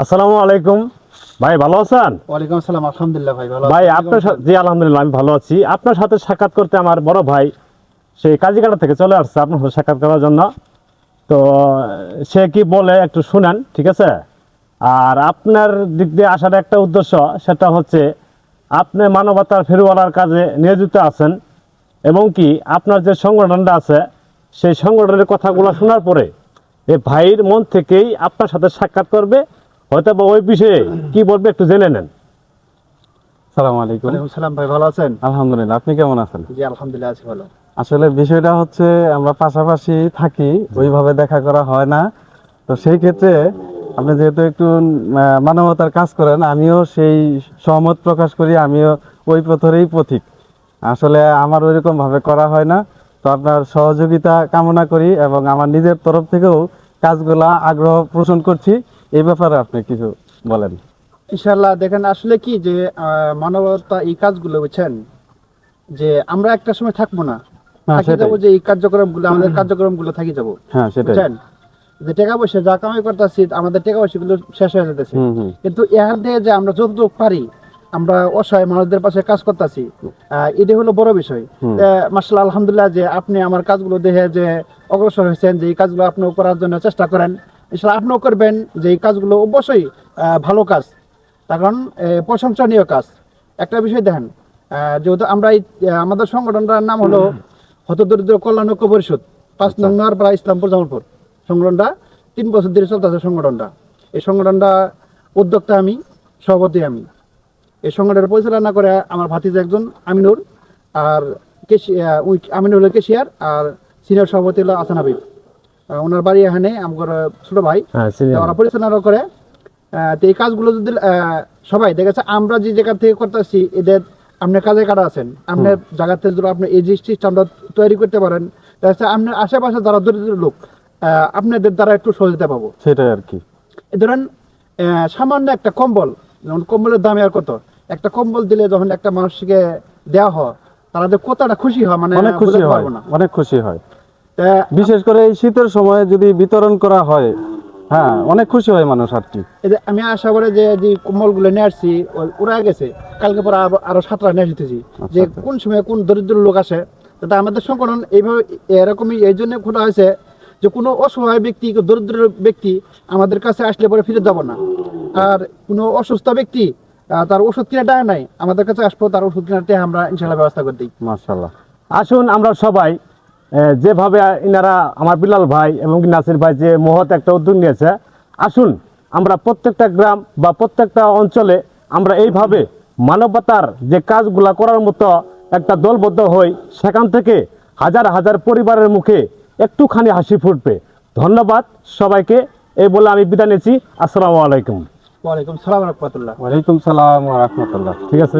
আসসালামু আলাইকুম ভাই, ভালো আছেন? ওয়ালাইকুম আসসালাম। আলহামদুলিল্লাহ ভাই, ভালো ভাই আছি। আপনি আপনার কেমন আছেন? জি আলহামদুলিল্লাহ আমি ভালো আছি। আপনার সাথে সাক্ষাৎ করতে আমার বড় ভাই সেই কাজীকাটা থেকে চলে আসছে আপনার সাথে সাক্ষাৎ করার জন্য। তো সে কি বলে একটু শুনেন, ঠিক আছে? আর আপনার দিক দিয়ে আসার একটা উদ্দেশ্য, সেটা হচ্ছে আপনি মানবতার ফেরিওয়ালার কাজে নিয়োজিত আছেন এবং কি আপনার যে সংগঠনটা আছে সেই সংগঠনের কথাগুলো শোনার পরে এই ভাইয়ের মন থেকেই আপনার সাথে সাক্ষাৎ করবে, হয়তো বা ওই বিষয়ে কি বলবে একটু জেনে নেন। আসসালামু আলাইকুম। ওয়ালাইকুম সালাম ভাই, ভালো আছেন? আলহামদুলিল্লাহ, আপনি কেমন আছেন? জি আলহামদুলিল্লাহ আছি ভালো। আসলে বিষয়টা হচ্ছে আমরা পাশাপাশি থাকি, ওইভাবে দেখা করা হয় না। তো সেই ক্ষেত্রে আপনি যেহেতু একটু মানবতার কাজ করেন, আমিও সেই সহমত প্রকাশ করি, আমিও ওই পথেরই পথিক। আসলে আমার ওইরকম ভাবে করা হয় না। তো আপনার সহযোগিতা কামনা করি এবং আমার নিজের তরফ থেকেও কাজগুলা আগ্রহ পোষণ করছি। এই ব্যাপারে আপনি কিছু বলেন। ইনশাআল্লাহ দেখেন, আসলে কি যে মানবতা এই কাজগুলো বুঝছেন যে আমরা একটা সময় থাকবো না, হ্যাঁ, থাকি সেটাই। যাবো, যে এই কার্যক্রমগুলো আমাদের কার্যক্রমগুলো থাকি যাবো, হ্যাঁ, সেটাই। বুঝছেন? যে টাকা পয়সা যা কামাই করতেছি, আমাদের টাকা পয়সা গুলো শেষ হয়ে যেতেছে। হুম হুম। কিন্তু এখান থেকে যে আমরা যতটুকু পারি আমরা অসহায় মানুষদের পাশে কাজ করতেছি, এটাই হলো বড় বিষয়। মাশাআল্লাহ, আলহামদুলিল্লাহ যে আপনি আমার কাজগুলো দেখে যে অগ্রসর হয়েছেন, যে এই কাজগুলো আপনিও করার জন্য চেষ্টা করেন, ইনশাআল্লাহ আপনিও করবেন। যে এই কাজগুলো অবশ্যই ভালো কাজ, তার কারণ প্রশংসনীয় কাজ। একটা বিষয় দেখেন, যেহেতু আমরা আমাদের সংগঠনটার নাম হলো হতদরিদ্র কল্যাণ ঐক্য পরিষদ 5 নং নোয়ারপাড়া ইসলামপুর জামালপুর। সংগঠনটা 3 বছর ধরে চলতেছে। সংগঠনটা, এই সংগঠনটা উদ্যোক্তা আমি, সভাপতি আমি। এই সংগঠনের পরিচালনা করে আমার ভাতিজা একজন আমিনুর, আর আমিনুর হলো কেশিয়ার, আর সিনিয়র সভাপতি হলো আসান হাবিব। ওনার বাড়ি এখানে, আমার ছোট ভাই। হ্যাঁ, senior। ওরা পরিচালনা করে। তো এই কাজগুলো যদি সবাই দেখেছে, আমরা যে জায়গা থেকে করতেছি, এদের আপনার কাজে কাটা আছেন, আপনার জায়গা থেকে যদি আপনি এই যে সিস্টেমটা তৈরি করতে পারেন, তাহলে আপনার আশেপাশে যারা দরিদ্র লোক, আপনাদের দ্বারা একটু সহযোগিতা পাবো। সেটাই আর কি। ধরেন সামান্য একটা কম্বল, যেমন কম্বলের দাম আর কত, একটা কম্বল দিলে যখন একটা মানুষকে দেওয়া হয়, তারা যে কতটা খুশি হয়, মানে অনেক খুশি বোঝাতে হয়, পারবো না। অনেক খুশি হয়। তা বিশেষ করে এই শীতের সময় যদি বিতরণ করা হয়, হ্যাঁ, অনেক খুশি হয় মানুষ আর কি। এই যে আমি আশা করি যে যে কম্বলগুলো নিয়ে আসছি, ওরা গেছে, কালকে পরে আরো 7টা নিয়ে আসতেছি, যে আচ্ছা। কোন সময় কোন দরিদ্র লোক আসে। তাতে আমাদের সংগঠন এইভাবে এরকমই এই জন্য খোলা হয়েছে যে কোনো অসহায় ব্যক্তি, দরিদ্র ব্যক্তি আমাদের কাছে আসলে পরে ফিরে যাব না। আর কোনো অসুস্থ ব্যক্তি তার ওষুধ কিনা টাকা নাই, আমাদের কাছে আসবো, তার ওষুধ কেনার টাকা আমরা ইনশাল্লাহ ব্যবস্থা করে দিই। মাশাআল্লাহ। আসুন আমরা সবাই যেভাবে ইনারা আমার বিলাল ভাই এবং নাসির ভাই যে মহৎ একটা উদ্যোগ নিয়েছে, আসুন আমরা প্রত্যেকটা গ্রাম বা প্রত্যেকটা অঞ্চলে আমরা এইভাবে মানবতার যে কাজগুলা করার মতো একটা দলবদ্ধ হই, সেখান থেকে হাজার হাজার পরিবারের মুখে একটুখানি হাসি ফুটবে। ধন্যবাদ সবাইকে, এই বলে আমি বিদায় নিচ্ছি। আসসালামু আলাইকুম। ওয়ালাইকুম সালাম রহমতুল্লাহ। ওয়ালাইকুম সালাম ওয়া রাহমাতুল্লাহ। ঠিক আছে।